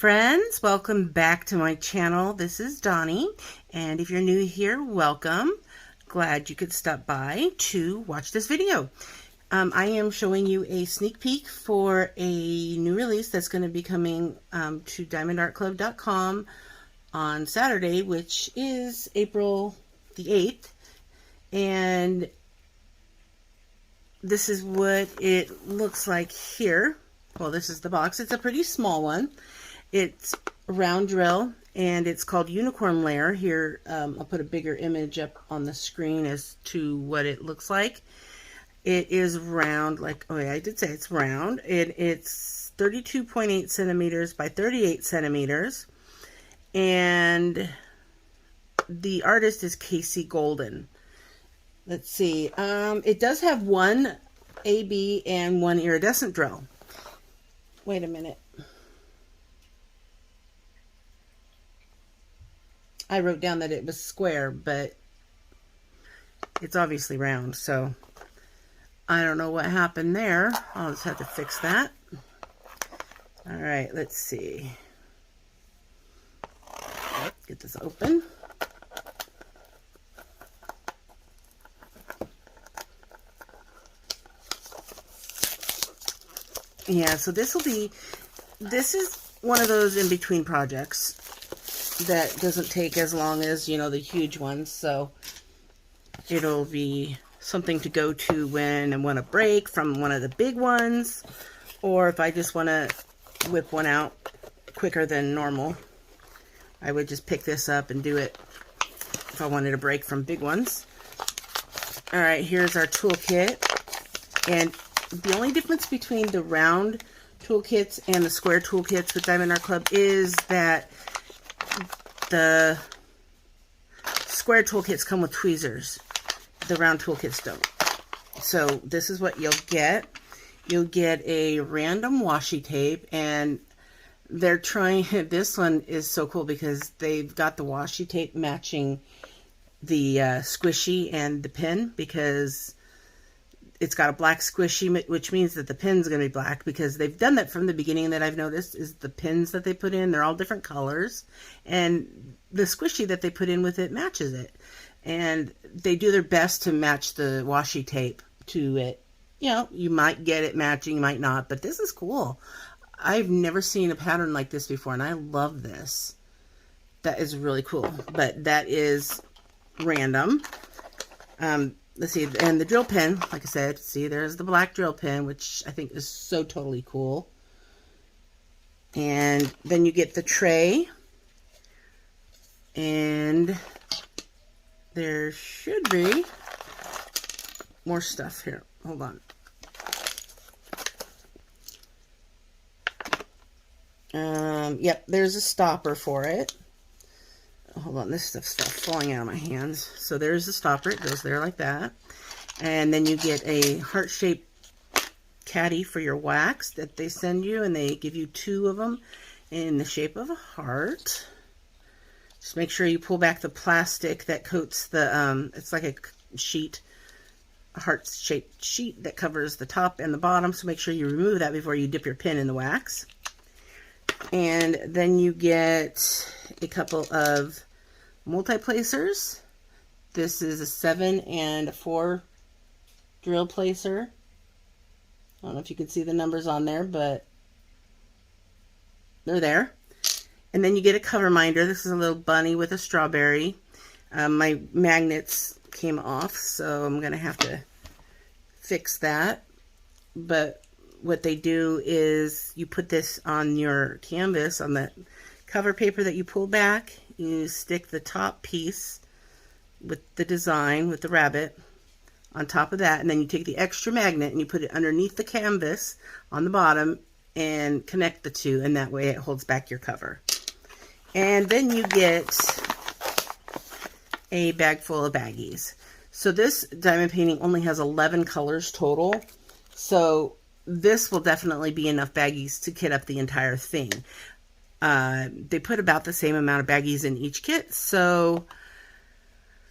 friends, welcome back to my channel. This is Donnie, and if you're new here, welcome. Glad you could stop by to watch this video. I am showing you a sneak peek for a new release that's going to be coming to diamondartclub.com on Saturday, which is April the 8th, and this is what it looks like here. Well, this is the box. It's a pretty small one. It's a round drill, and it's called Unicorn Lair. Here, I'll put a bigger image up on the screen as to what it looks like. It is round, like, oh yeah, I did say it's round. It's 32.8 centimeters by 38 centimeters, and the artist is Casey Golden. Let's see. It does have one AB and one iridescent drill. Wait a minute. I wrote down that it was square, but it's obviously round, so I don't know what happened there. I'll just have to fix that. All right, let's see. Get this open. Yeah, so this is one of those in-between projects that doesn't take as long as, you know, the huge ones, so it'll be something to go to when I want a break from one of the big ones, or if I just want to whip one out quicker than normal, I would just pick this up and do it if I wanted a break from big ones. Alright, here's our toolkit, and the only difference between the round toolkits and the square toolkits with Diamond Art Club is that the square toolkits come with tweezers. The round toolkits don't. So this is what you'll get. You'll get a random washi tape, and they're trying, this one is so cool because they've got the washi tape matching the squishy and the pin, because it's got a black squishy, which means that the pin's going to be black, because they've done that from the beginning. That I've noticed is the pins that they put in, they're all different colors, and the squishy that they put in with it matches it. And they do their best to match the washi tape to it. You know, you might get it matching, you might not, but this is cool. I've never seen a pattern like this before, and I love this. That is really cool, but that is random. Let's see, and the drill pin, like I said, see, there's the black drill pin, which I think is so totally cool. And then you get the tray, and there should be more stuff here. Hold on. Yep, there's a stopper for it. Hold on, this stuff's falling out of my hands. So there's the stopper. It goes there like that. And then you get a heart-shaped caddy for your wax that they send you, and they give you 2 of them in the shape of a heart. Just make sure you pull back the plastic that coats the, it's like a sheet, a heart-shaped sheet that covers the top and the bottom, so make sure you remove that before you dip your pin in the wax. And then you get a couple of multi-placers. This is a 7 and a 4 drill placer. I don't know if you can see the numbers on there, but they're there. And then you get a cover minder. This is a little bunny with a strawberry. My magnets came off, so I'm going to have to fix that. But what they do is you put this on your canvas, on the cover paper that you pull back. You stick the top piece with the design, with the rabbit, on top of that, and then you take the extra magnet and you put it underneath the canvas on the bottom and connect the two, and that way it holds back your cover. And then you get a bag full of baggies. So this diamond painting only has 11 colors total, so this will definitely be enough baggies to kit up the entire thing. They put about the same amount of baggies in each kit, so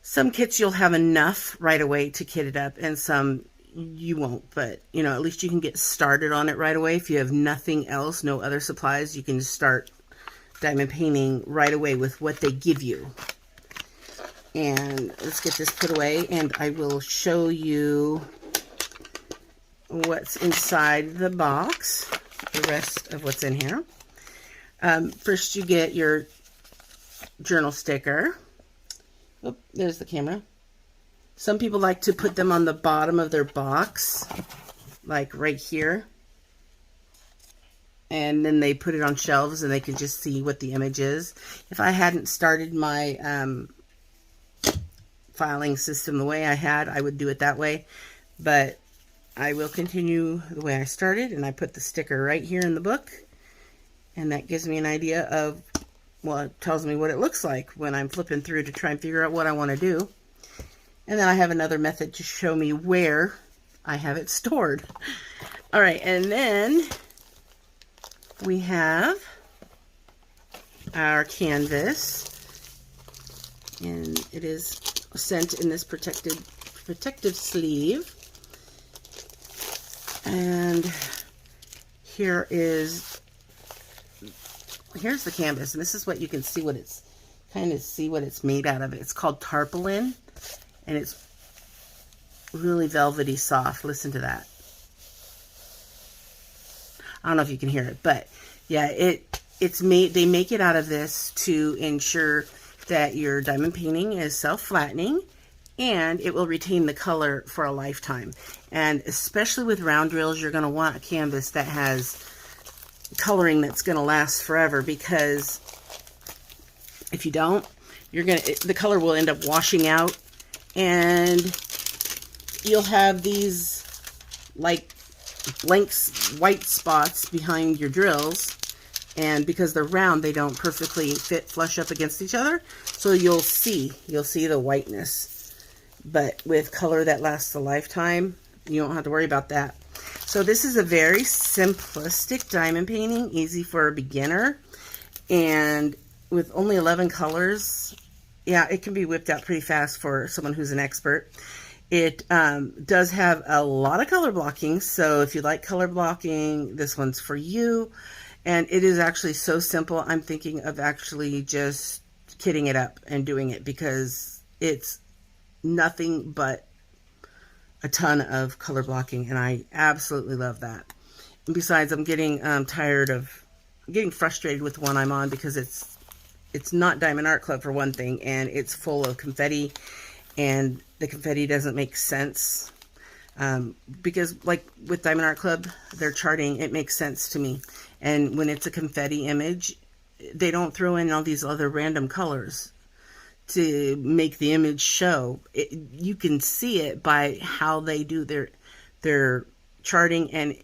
some kits you'll have enough right away to kit it up, and some you won't, but you know, at least you can get started on it right away. If you have nothing else, no other supplies, you can start diamond painting right away with what they give you. And let's get this put away, and I will show you what's inside the box, the rest of what's in here. First, you get your journal sticker. Oh, there's the camera. Some people like to put them on the bottom of their box, like right here. And then they put it on shelves and they can just see what the image is. If I hadn't started my filing system the way I had, I would do it that way. But I will continue the way I started, and I put the sticker right here in the book. And that gives me an idea of, well, it tells me what it looks like when I'm flipping through to try and figure out what I want to do. And then I have another method to show me where I have it stored. All right, and then we have our canvas, and it is sent in this protective sleeve. And here's the canvas, and this is what you can see what it's made out of. It's called tarpaulin, and it's really velvety soft. Listen to that. I don't know if you can hear it, but yeah, it's made. They make it out of this to ensure that your diamond painting is self-flattening, and it will retain the color for a lifetime. And especially with round drills, you're going to want a canvas that has coloring that's going to last forever, because if you don't, the color will end up washing out, and you'll have these like blank white spots behind your drills, and because they're round, they don't perfectly fit flush up against each other, so you'll see the whiteness. But with color that lasts a lifetime, you don't have to worry about that. So this is a very simplistic diamond painting, easy for a beginner, and with only 11 colors, yeah, it can be whipped out pretty fast for someone who's an expert. It does have a lot of color blocking, so if you like color blocking, this one's for you. And it is actually so simple, I'm thinking of actually just kitting it up and doing it, because it's nothing but a ton of color blocking, and I absolutely love that. And besides, I'm getting tired of getting frustrated with the one I'm on, because it's not Diamond Art Club for one thing, and it's full of confetti, and the confetti doesn't make sense. Because like with Diamond Art Club, their charting, it makes sense to me. And when it's a confetti image, they don't throw in all these other random colors to make the image show. You can see it by how they do their charting, and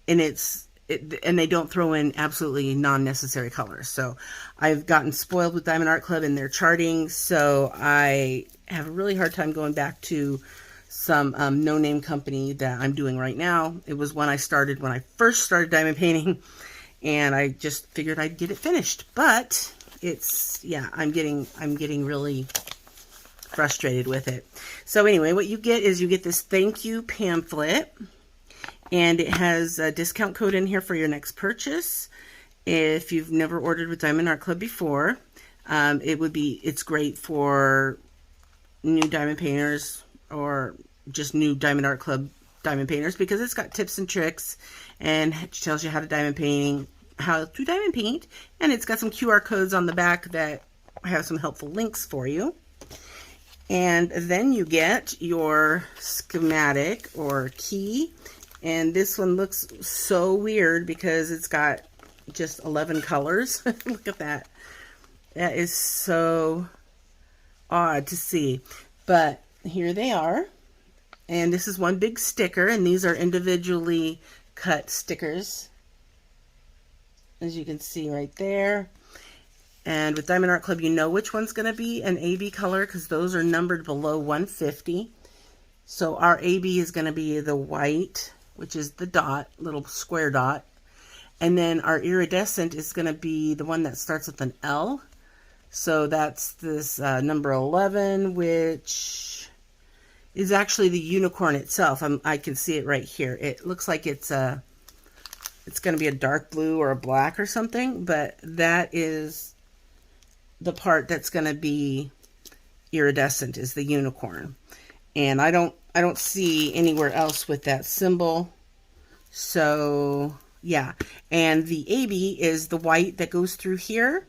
they don't throw in absolutely non-necessary colors. So I've gotten spoiled with Diamond Art Club and their charting, so I have a really hard time going back to some no-name company that I'm doing right now. It was one I started when I first started diamond painting, and I just figured I'd get it finished. But I'm getting really frustrated with it. So anyway, what you get is you get this thank you pamphlet, and it has a discount code in here for your next purchase. If you've never ordered with Diamond Art Club before, it's great for new diamond painters, or just new Diamond Art Club diamond painters, because it's got tips and tricks, and it tells you how to diamond paint, and it's got some QR codes on the back that have some helpful links for you. And then you get your schematic or key, and this one looks so weird because it's got just 11 colors. Look at that. That is so odd to see, but here they are. And this is one big sticker, and these are individually cut stickers, as you can see right there. And with Diamond Art Club, you know which one's going to be an AB color, because those are numbered below 150. So our AB is going to be the white, which is the dot, little square dot. And then our iridescent is going to be the one that starts with an L. So that's this number 11, which is actually the unicorn itself. I can see it right here. It looks like it's a it's going to be a dark blue or a black or something, but that is the part that's going to be iridescent, is the unicorn. And I don't see anywhere else with that symbol. So yeah, and the AB is the white that goes through here,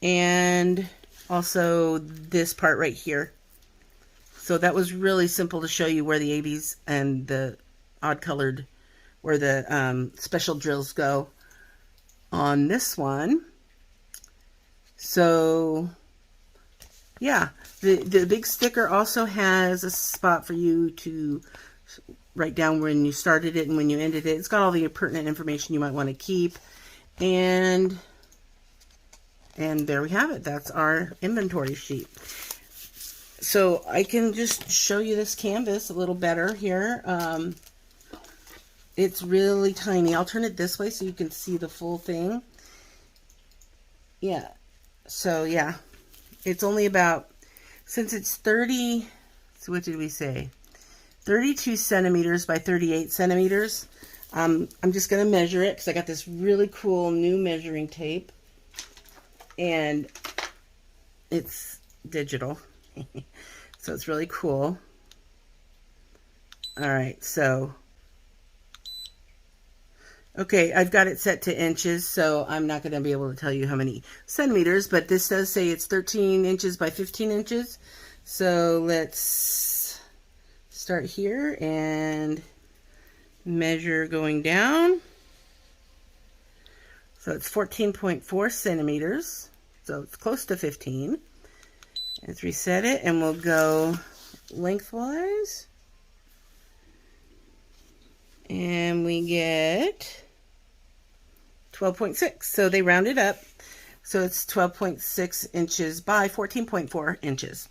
and also this part right here. So that was really simple to show you where the ABs and the odd colored, where the special drills go on this one. So yeah, the big sticker also has a spot for you to write down when you started it and when you ended it. It's got all the pertinent information you might want to keep. And there we have it. That's our inventory sheet. So I can just show you this canvas a little better here. It's really tiny. I'll turn it this way so you can see the full thing. Yeah. So yeah, it's only about, since it's 30, so what did we say? 32 centimeters by 38 centimeters. I'm just going to measure it because I got this really cool new measuring tape. And it's digital. So it's really cool. All right, so okay, I've got it set to inches, so I'm not going to be able to tell you how many centimeters, but this does say it's 13 inches by 15 inches. So let's start here and measure going down. So it's 14.4 centimeters, so it's close to 15. Let's reset it, and we'll go lengthwise. And we get 12.6. So they rounded up. So it's 12.6 inches by 14.4 inches.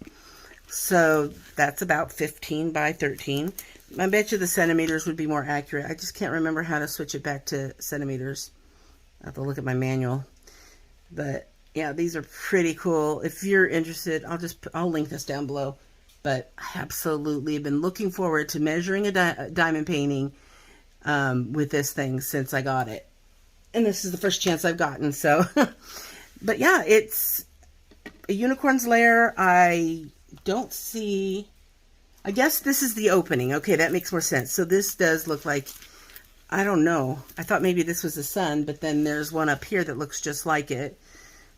So that's about 15 by 13. I bet you the centimeters would be more accurate. I just can't remember how to switch it back to centimeters. I have to look at my manual. But yeah, these are pretty cool. If you're interested, I'll link this down below. But I absolutely have been looking forward to measuring a diamond painting with this thing since I got it. And this is the first chance I've gotten, so. But yeah, it's a unicorn's lair. I don't see, I guess this is the opening. Okay, that makes more sense. So this does look like, I don't know. I thought maybe this was the sun, but then there's one up here that looks just like it.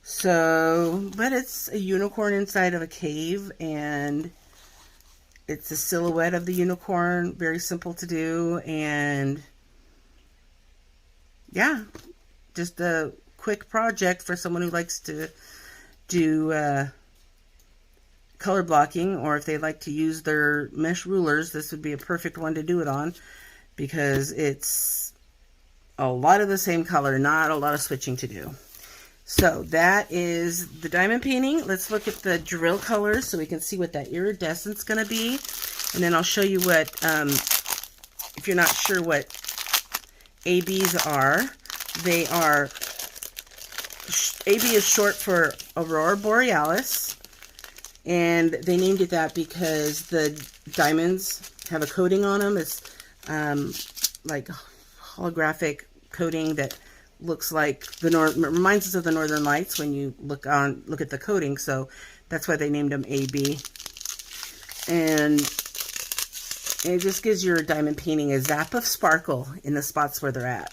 So, but it's a unicorn inside of a cave, and it's a silhouette of the unicorn. Very simple to do, and yeah, just a quick project for someone who likes to do color blocking, or if they like to use their mesh rulers, this would be a perfect one to do it on, because it's a lot of the same color, not a lot of switching to do. So that is the diamond painting. Let's look at the drill colors so we can see what that iridescence is going to be. And then I'll show you what, if you're not sure what ABs are, they are, AB is short for Aurora Borealis. And they named it that because the diamonds have a coating on them. It's like holographic coating that looks like reminds us of the Northern Lights when you look at the coating. So that's why they named them AB. And it just gives your diamond painting a zap of sparkle in the spots where they're at.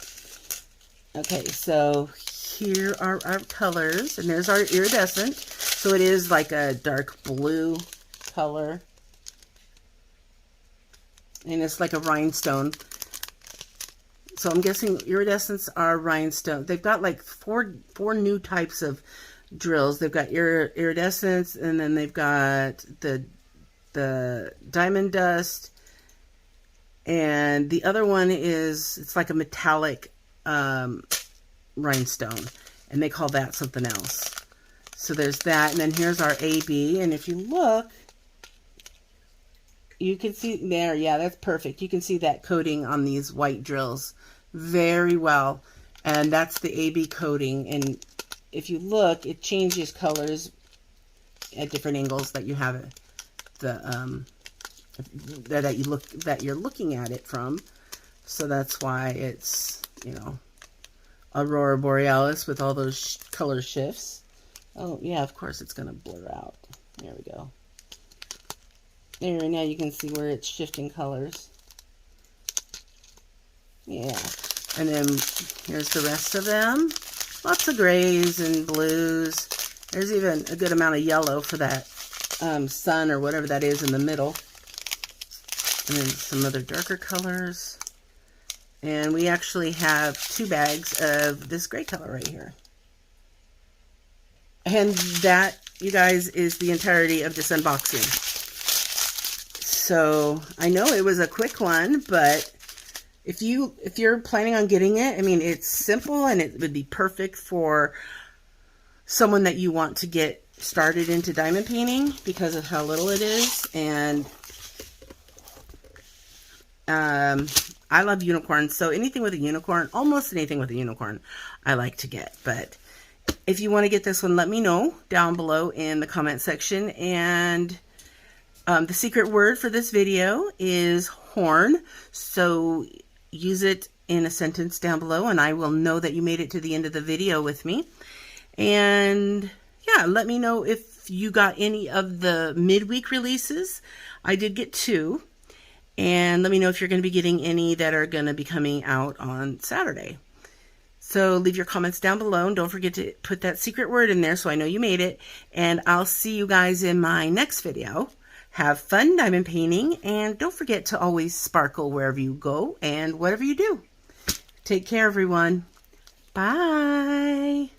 Okay, so here are our colors, and there's our iridescent. So it is like a dark blue color, and it's like a rhinestone. So I'm guessing iridescents are rhinestone. They've got like four new types of drills. They've got iridescence, and then they've got the diamond dust, and the other one is, it's like a metallic rhinestone, and they call that something else. So there's that, and then here's our AB, and if you look, you can see there, yeah, that's perfect. You can see that coating on these white drills very well, and that's the AB coating. And if you look, it changes colors at different angles that you have it, that you're looking at it from. So that's why it's you know, Aurora Borealis with all those color shifts. Oh, yeah, of course it's going to blur out. There we go. There, now you can see where it's shifting colors. Yeah. And then here's the rest of them. Lots of grays and blues. There's even a good amount of yellow for that sun or whatever that is in the middle. And then some other darker colors. And we actually have 2 bags of this gray color right here. And that, you guys, is the entirety of this unboxing. So I know it was a quick one, but if you're planning on getting it, I mean, it's simple and it would be perfect for someone that you want to get started into diamond painting because of how little it is. And I love unicorns, so anything with a unicorn, almost anything with a unicorn, I like to get. But if you want to get this one, let me know down below in the comment section. And the secret word for this video is horn, so use it in a sentence down below and I will know that you made it to the end of the video with me. And yeah, let me know if you got any of the midweek releases. I did get 2. And let me know if you're going to be getting any that are going to be coming out on Saturday. So leave your comments down below and don't forget to put that secret word in there so I know you made it. And I'll see you guys in my next video. Have fun diamond painting and don't forget to always sparkle wherever you go and whatever you do. Take care, everyone. Bye.